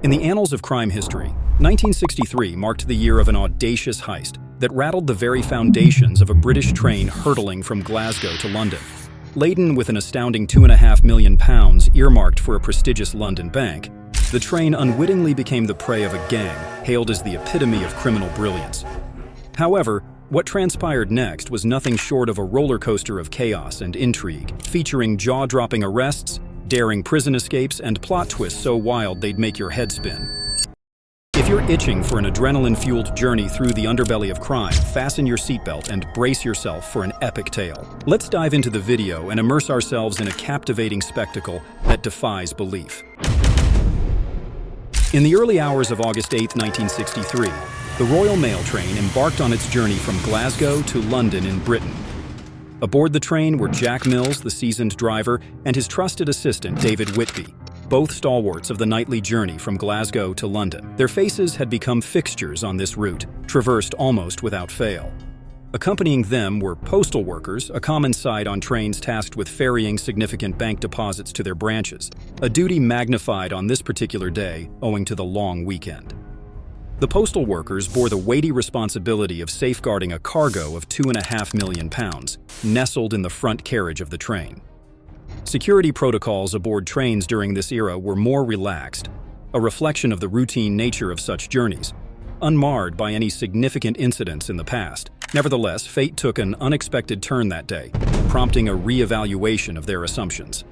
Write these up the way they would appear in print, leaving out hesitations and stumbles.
In the annals of crime history, 1963 marked the year of an audacious heist that rattled the very foundations of a British train hurtling from Glasgow to London. Laden with an astounding £2.5 million earmarked for a prestigious London bank, the train unwittingly became the prey of a gang hailed as the epitome of criminal brilliance. However, what transpired next was nothing short of a roller coaster of chaos and intrigue, featuring jaw-dropping arrests, daring prison escapes, and plot twists so wild they'd make your head spin. If you're itching for an adrenaline-fueled journey through the underbelly of crime, fasten your seatbelt and brace yourself for an epic tale. Let's dive into the video and immerse ourselves in a captivating spectacle that defies belief. In the early hours of August 8, 1963, the Royal Mail train embarked on its journey from Glasgow to London in Britain. Aboard the train were Jack Mills, the seasoned driver, and his trusted assistant, David Whitby, both stalwarts of the nightly journey from Glasgow to London. Their faces had become fixtures on this route, traversed almost without fail. Accompanying them were postal workers, a common sight on trains tasked with ferrying significant bank deposits to their branches, a duty magnified on this particular day owing to the long weekend. The postal workers bore the weighty responsibility of safeguarding a cargo of £2.5 million, nestled in the front carriage of the train. Security protocols aboard trains during this era were more relaxed, a reflection of the routine nature of such journeys, unmarred by any significant incidents in the past. Nevertheless, fate took an unexpected turn that day, prompting a re-evaluation of their assumptions.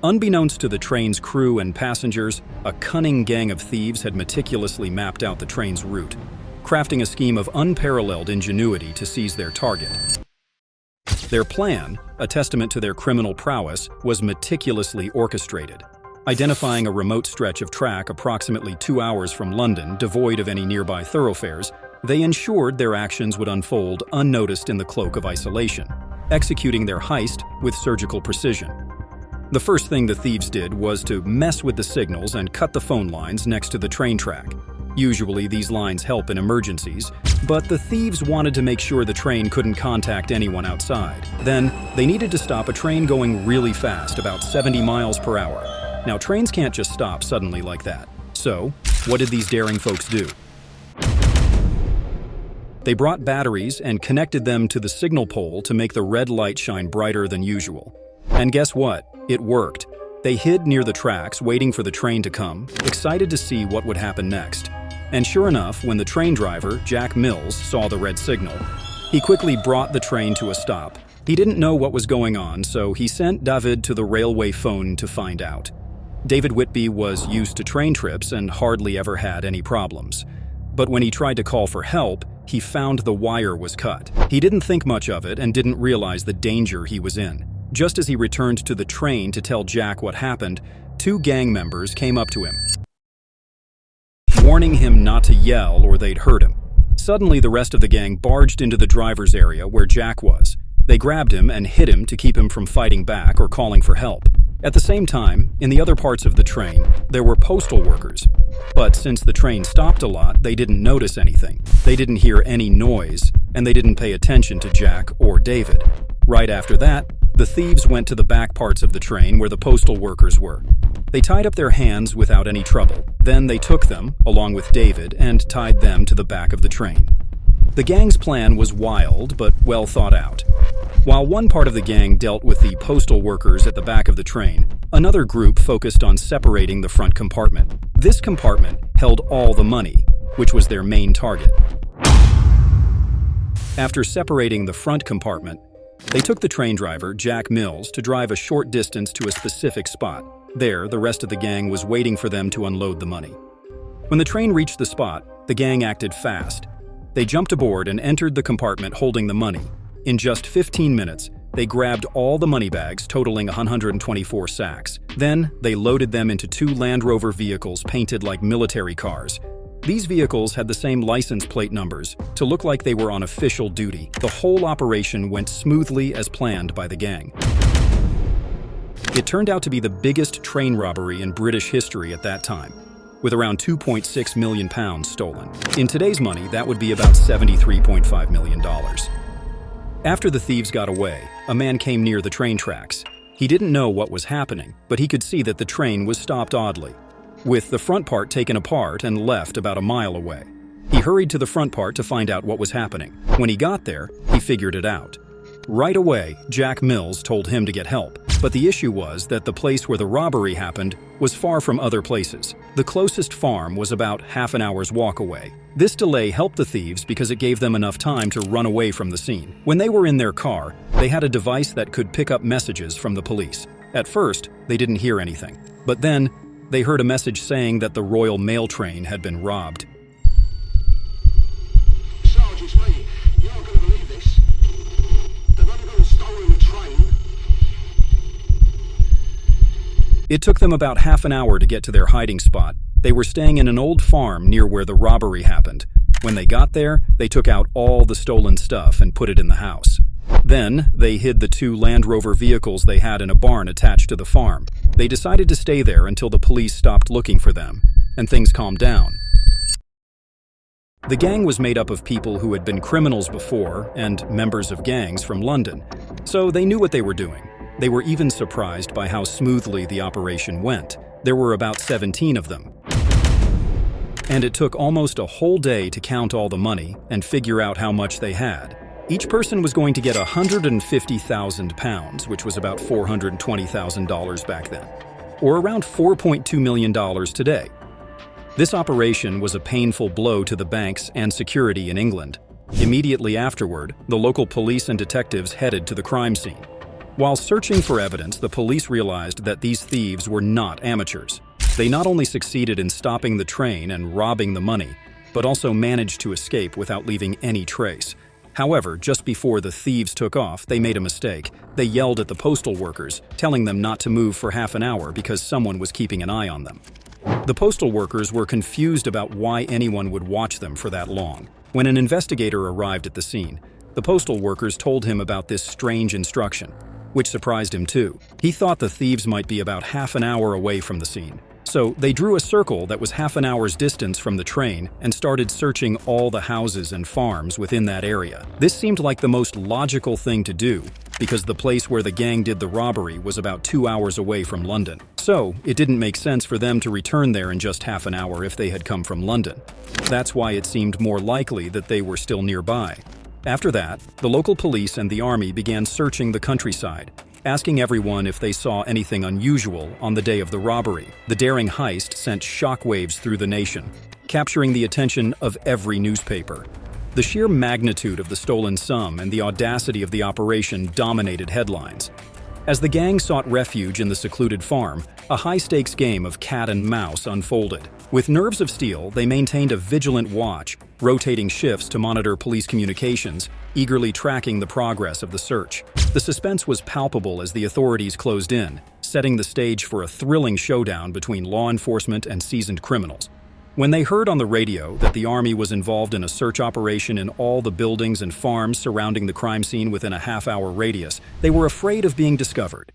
Unbeknownst to the train's crew and passengers, a cunning gang of thieves had meticulously mapped out the train's route, crafting a scheme of unparalleled ingenuity to seize their target. Their plan, a testament to their criminal prowess, was meticulously orchestrated. Identifying a remote stretch of track approximately 2 hours from London, devoid of any nearby thoroughfares, they ensured their actions would unfold unnoticed in the cloak of isolation, executing their heist with surgical precision. The first thing the thieves did was to mess with the signals and cut the phone lines next to the train track. Usually these lines help in emergencies, but the thieves wanted to make sure the train couldn't contact anyone outside. Then, they needed to stop a train going really fast, about 70 miles per hour. Now, trains can't just stop suddenly like that. So, what did these daring folks do? They brought batteries and connected them to the signal pole to make the red light shine brighter than usual. And guess what? It worked. They hid near the tracks, waiting for the train to come, excited to see what would happen next. And sure enough, when the train driver, Jack Mills, saw the red signal, he quickly brought the train to a stop. He didn't know what was going on, so he sent David to the railway phone to find out. David Whitby was used to train trips and hardly ever had any problems. But when he tried to call for help, he found the wire was cut. He didn't think much of it and didn't realize the danger he was in. Just as he returned to the train to tell Jack what happened, 2 gang members came up to him, warning him not to yell or they'd hurt him. Suddenly, the rest of the gang barged into the driver's area where Jack was. They grabbed him and hit him to keep him from fighting back or calling for help. At the same time, in the other parts of the train, there were postal workers. But since the train stopped a lot, they didn't notice anything. They didn't hear any noise, and they didn't pay attention to Jack or David. Right after that, the thieves went to the back parts of the train where the postal workers were. They tied up their hands without any trouble. Then they took them, along with David, and tied them to the back of the train. The gang's plan was wild, but well thought out. While one part of the gang dealt with the postal workers at the back of the train, another group focused on separating the front compartment. This compartment held all the money, which was their main target. After separating the front compartment, they took the train driver, Jack Mills, to drive a short distance to a specific spot. There, the rest of the gang was waiting for them to unload the money. When the train reached the spot, the gang acted fast. They jumped aboard and entered the compartment holding the money. In just 15 minutes, they grabbed all the money bags, totaling 124 sacks. Then, they loaded them into 2 Land Rover vehicles painted like military cars. These vehicles had the same license plate numbers to look like they were on official duty. The whole operation went smoothly as planned by the gang. It turned out to be the biggest train robbery in British history at that time, with around £2.6 million stolen. In today's money, that would be about $73.5 million. After the thieves got away, a man came near the train tracks. He didn't know what was happening, but he could see that the train was stopped oddly. with the front part taken apart and left about a mile away. He hurried to the front part to find out what was happening. When he got there, he figured it out. Right away, Jack Mills told him to get help, but the issue was that the place where the robbery happened was far from other places. The closest farm was about half an hour's walk away. This delay helped the thieves because it gave them enough time to run away from the scene. When they were in their car, they had a device that could pick up messages from the police. At first, they didn't hear anything, but then they heard a message saying that the Royal Mail Train had been robbed. Sarge, it's me. You're not going to believe this. They've only gone and stolen the train. It took them about half an hour to get to their hiding spot. They were staying in an old farm near where the robbery happened. When they got there, they took out all the stolen stuff and put it in the house. Then, they hid the 2 Land Rover vehicles they had in a barn attached to the farm. They decided to stay there until the police stopped looking for them, and things calmed down. The gang was made up of people who had been criminals before and members of gangs from London, so they knew what they were doing. They were even surprised by how smoothly the operation went. There were about 17 of them. And it took almost a whole day to count all the money and figure out how much they had. Each person was going to get £150,000, which was about $420,000 back then, or around $4.2 million today. This operation was a painful blow to the banks and security in England. Immediately afterward, the local police and detectives headed to the crime scene. While searching for evidence, the police realized that these thieves were not amateurs. They not only succeeded in stopping the train and robbing the money, but also managed to escape without leaving any trace. However, just before the thieves took off, they made a mistake. They yelled at the postal workers, telling them not to move for half an hour because someone was keeping an eye on them. The postal workers were confused about why anyone would watch them for that long. When an investigator arrived at the scene, the postal workers told him about this strange instruction, which surprised him too. He thought the thieves might be about half an hour away from the scene. So they drew a circle that was half an hour's distance from the train and started searching all the houses and farms within that area. This seemed like the most logical thing to do, because the place where the gang did the robbery was about 2 hours away from London. So it didn't make sense for them to return there in just half an hour if they had come from London. That's why it seemed more likely that they were still nearby. After that, the local police and the army began searching the countryside, asking everyone if they saw anything unusual on the day of the robbery. The daring heist sent shockwaves through the nation, capturing the attention of every newspaper. The sheer magnitude of the stolen sum and the audacity of the operation dominated headlines. As the gang sought refuge in the secluded farm, a high-stakes game of cat and mouse unfolded. With nerves of steel, they maintained a vigilant watch, rotating shifts to monitor police communications, eagerly tracking the progress of the search. The suspense was palpable as the authorities closed in, setting the stage for a thrilling showdown between law enforcement and seasoned criminals. When they heard on the radio that the army was involved in a search operation in all the buildings and farms surrounding the crime scene within a half-hour radius, they were afraid of being discovered.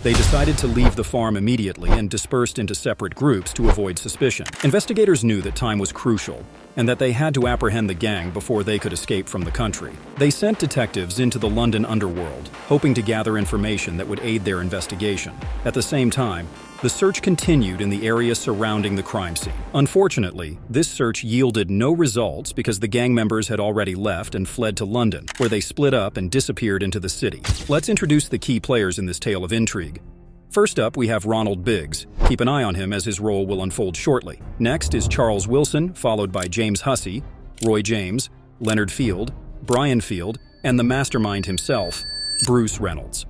They decided to leave the farm immediately and dispersed into separate groups to avoid suspicion. Investigators knew that time was crucial and that they had to apprehend the gang before they could escape from the country. They sent detectives into the London underworld, hoping to gather information that would aid their investigation. At the same time, the search continued in the area surrounding the crime scene. Unfortunately, this search yielded no results because the gang members had already left and fled to London, where they split up and disappeared into the city. Let's introduce the key players in this tale of intrigue. First up, we have Ronald Biggs. Keep an eye on him as his role will unfold shortly. Next is Charles Wilson, followed by James Hussey, Roy James, Leonard Field, Brian Field, and the mastermind himself, Bruce Reynolds.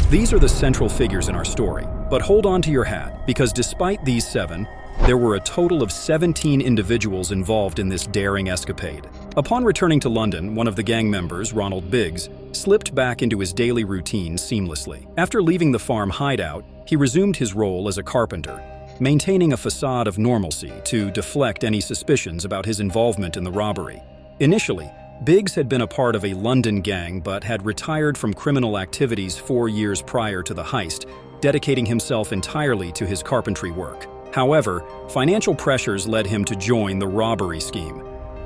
These are the central figures in our story, but hold on to your hat, because despite these 7, there were a total of 17 individuals involved in this daring escapade. Upon returning to London, one of the gang members, Ronald Biggs, slipped back into his daily routine seamlessly. After leaving the farm hideout, he resumed his role as a carpenter, maintaining a facade of normalcy to deflect any suspicions about his involvement in the robbery. Initially, Biggs had been a part of a London gang but had retired from criminal activities 4 years prior to the heist, dedicating himself entirely to his carpentry work. However, financial pressures led him to join the robbery scheme.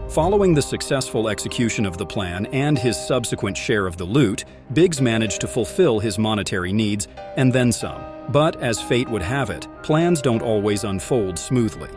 Following the successful execution of the plan and his subsequent share of the loot, Biggs managed to fulfill his monetary needs and then some. But as fate would have it, plans don't always unfold smoothly.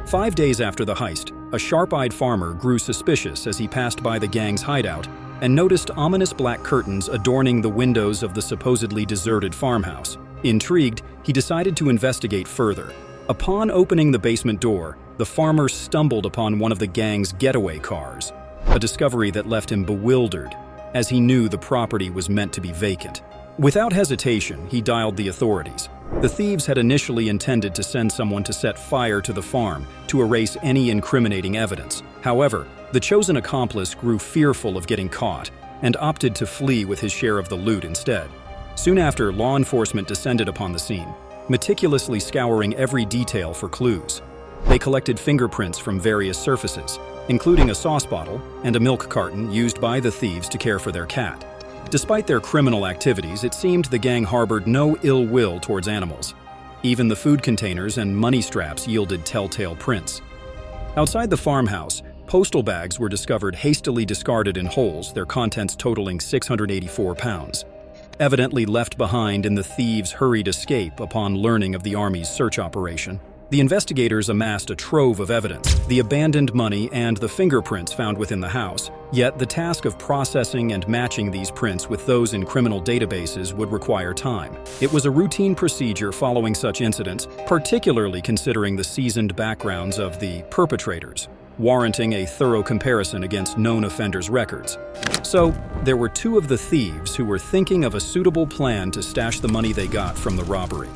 5 days after the heist, a sharp-eyed farmer grew suspicious as he passed by the gang's hideout and noticed ominous black curtains adorning the windows of the supposedly deserted farmhouse. Intrigued, he decided to investigate further. Upon opening the basement door, the farmer stumbled upon one of the gang's getaway cars, a discovery that left him bewildered, as he knew the property was meant to be vacant. Without hesitation, he dialed the authorities. The thieves had initially intended to send someone to set fire to the farm to erase any incriminating evidence. However, the chosen accomplice grew fearful of getting caught and opted to flee with his share of the loot instead. Soon after, law enforcement descended upon the scene, meticulously scouring every detail for clues. They collected fingerprints from various surfaces, including a sauce bottle and a milk carton used by the thieves to care for their cat. Despite their criminal activities, it seemed the gang harbored no ill will towards animals. Even the food containers and money straps yielded telltale prints. Outside the farmhouse, postal bags were discovered hastily discarded in holes, their contents totaling 684 pounds. Evidently left behind in the thieves' hurried escape upon learning of the Army's search operation. The investigators amassed a trove of evidence, the abandoned money and the fingerprints found within the house, yet the task of processing and matching these prints with those in criminal databases would require time. It was a routine procedure following such incidents, particularly considering the seasoned backgrounds of the perpetrators, warranting a thorough comparison against known offenders' records. So, there were 2 of the thieves who were thinking of a suitable plan to stash the money they got from the robbery.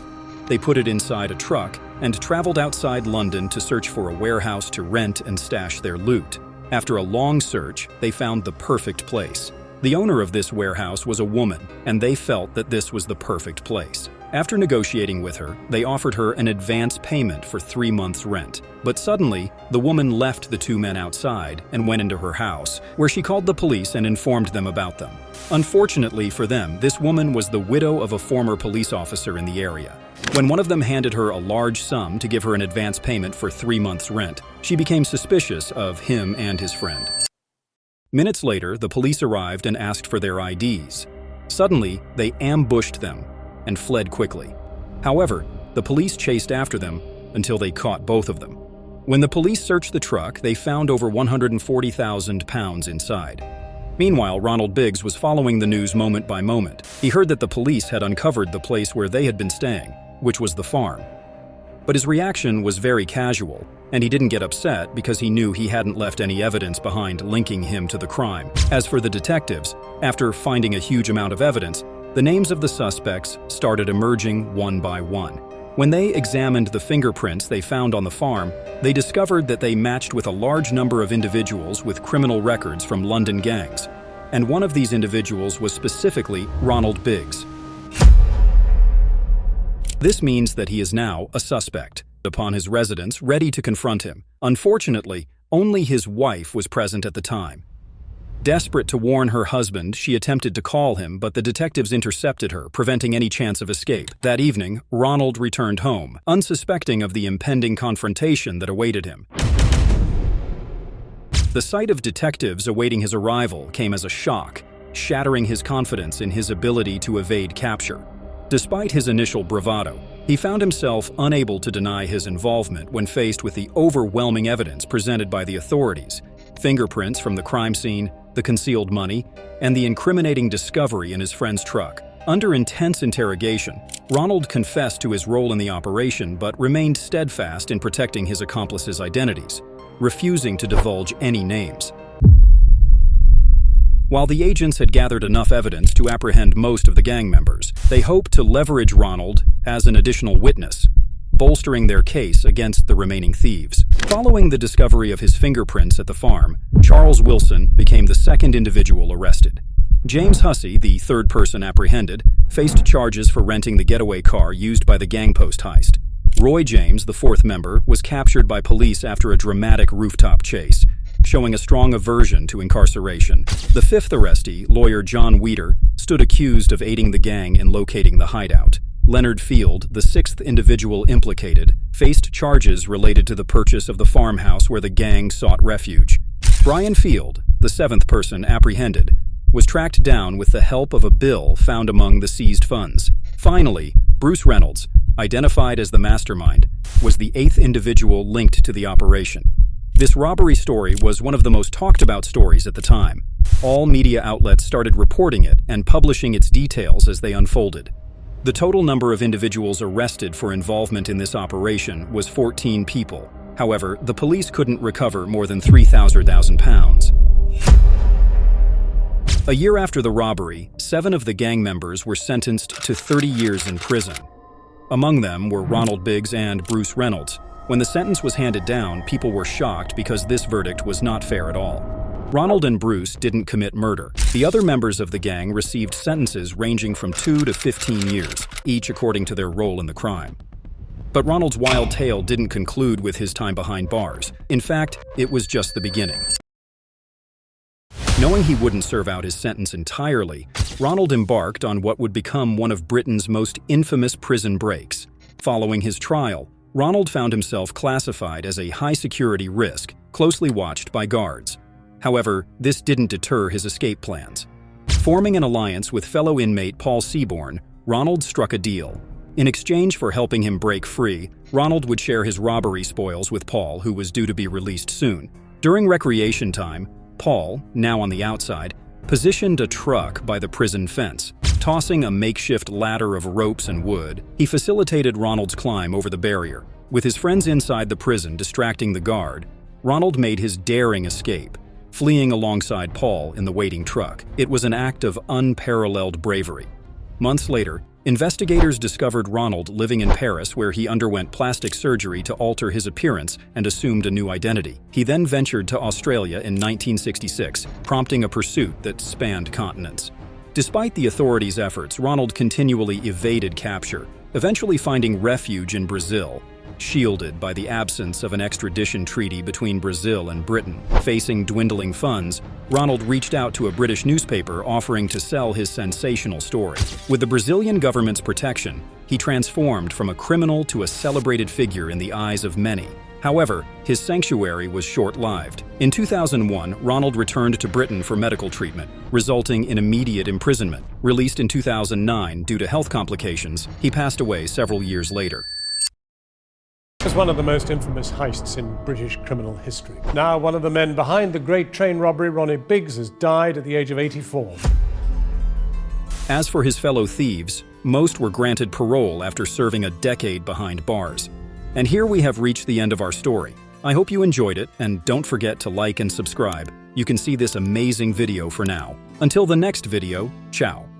They put it inside a truck and traveled outside London to search for a warehouse to rent and stash their loot. After a long search, they found the perfect place. The owner of this warehouse was a woman, and they felt that this was the perfect place. After negotiating with her, they offered her an advance payment for 3 months' rent. But suddenly, the woman left the 2 men outside and went into her house, where she called the police and informed them about them. Unfortunately for them, this woman was the widow of a former police officer in the area. When one of them handed her a large sum to give her an advance payment for 3 months' rent, she became suspicious of him and his friend. Minutes later, the police arrived and asked for their IDs. Suddenly, they ambushed them and fled quickly. However, the police chased after them until they caught both of them. When the police searched the truck, they found over 140,000 pounds inside. Meanwhile, Ronald Biggs was following the news moment by moment. He heard that the police had uncovered the place where they had been staying, which was the farm. But his reaction was very casual, and he didn't get upset because he knew he hadn't left any evidence behind linking him to the crime. As for the detectives, after finding a huge amount of evidence, the names of the suspects started emerging one by one. When they examined the fingerprints they found on the farm, they discovered that they matched with a large number of individuals with criminal records from London gangs, and one of these individuals was specifically Ronald Biggs. This means that he is now a suspect. Upon his residence, ready to confront him. Unfortunately, only his wife was present at the time. Desperate to warn her husband, she attempted to call him, but the detectives intercepted her, preventing any chance of escape. That evening, Ronald returned home, unsuspecting of the impending confrontation that awaited him. The sight of detectives awaiting his arrival came as a shock, shattering his confidence in his ability to evade capture. Despite his initial bravado, he found himself unable to deny his involvement when faced with the overwhelming evidence presented by the authorities: fingerprints from the crime scene, the concealed money, and the incriminating discovery in his friend's truck. Under intense interrogation, Ronald confessed to his role in the operation but remained steadfast in protecting his accomplices' identities, refusing to divulge any names. While the agents had gathered enough evidence to apprehend most of the gang members, they hoped to leverage Ronald as an additional witness, bolstering their case against the remaining thieves. Following the discovery of his fingerprints at the farm, Charles Wilson became the second individual arrested. James Hussey, the third person apprehended, faced charges for renting the getaway car used by the gangpost heist. Roy James, the fourth member, was captured by police after a dramatic rooftop chase, showing a strong aversion to incarceration. The fifth arrestee, lawyer John Weeder, stood accused of aiding the gang in locating the hideout. Leonard Field, the sixth individual implicated, faced charges related to the purchase of the farmhouse where the gang sought refuge. Brian Field, the seventh person apprehended, was tracked down with the help of a bill found among the seized funds. Finally, Bruce Reynolds, identified as the mastermind, was the eighth individual linked to the operation. This robbery story was one of the most talked about stories at the time. All media outlets started reporting it and publishing its details as they unfolded. The total number of individuals arrested for involvement in this operation was 14 people. However, the police couldn't recover more than £3,000. A year after the robbery, 7 of the gang members were sentenced to 30 years in prison. Among them were Ronald Biggs and Bruce Reynolds. When the sentence was handed down, people were shocked because this verdict was not fair at all. Ronald and Bruce didn't commit murder. The other members of the gang received sentences ranging from 2 to 15 years, each according to their role in the crime. But Ronald's wild tale didn't conclude with his time behind bars. In fact, it was just the beginning. Knowing he wouldn't serve out his sentence entirely, Ronald embarked on what would become one of Britain's most infamous prison breaks. Following his trial, Ronald found himself classified as a high-security risk, closely watched by guards. However, this didn't deter his escape plans. Forming an alliance with fellow inmate Paul Seaborn, Ronald struck a deal. In exchange for helping him break free, Ronald would share his robbery spoils with Paul, who was due to be released soon. During recreation time, Paul, now on the outside, positioned a truck by the prison fence. Tossing a makeshift ladder of ropes and wood, he facilitated Ronald's climb over the barrier. With his friends inside the prison distracting the guard, Ronald made his daring escape, fleeing alongside Paul in the waiting truck. It was an act of unparalleled bravery. Months later, investigators discovered Ronald living in Paris, where he underwent plastic surgery to alter his appearance and assumed a new identity. He then ventured to Australia in 1966, prompting a pursuit that spanned continents. Despite the authorities' efforts, Ronald continually evaded capture, eventually finding refuge in Brazil, shielded by the absence of an extradition treaty between Brazil and Britain. Facing dwindling funds, Ronald reached out to a British newspaper offering to sell his sensational story. With the Brazilian government's protection, he transformed from a criminal to a celebrated figure in the eyes of many. However, his sanctuary was short-lived. In 2001, Ronald returned to Britain for medical treatment, resulting in immediate imprisonment. Released in 2009 due to health complications, he passed away several years later. It was one of the most infamous heists in British criminal history. Now, one of the men behind the great train robbery, Ronnie Biggs, has died at the age of 84. As for his fellow thieves, most were granted parole after serving a decade behind bars. And here we have reached the end of our story. I hope you enjoyed it, and don't forget to like and subscribe. You can see this amazing video for now. Until the next video, ciao.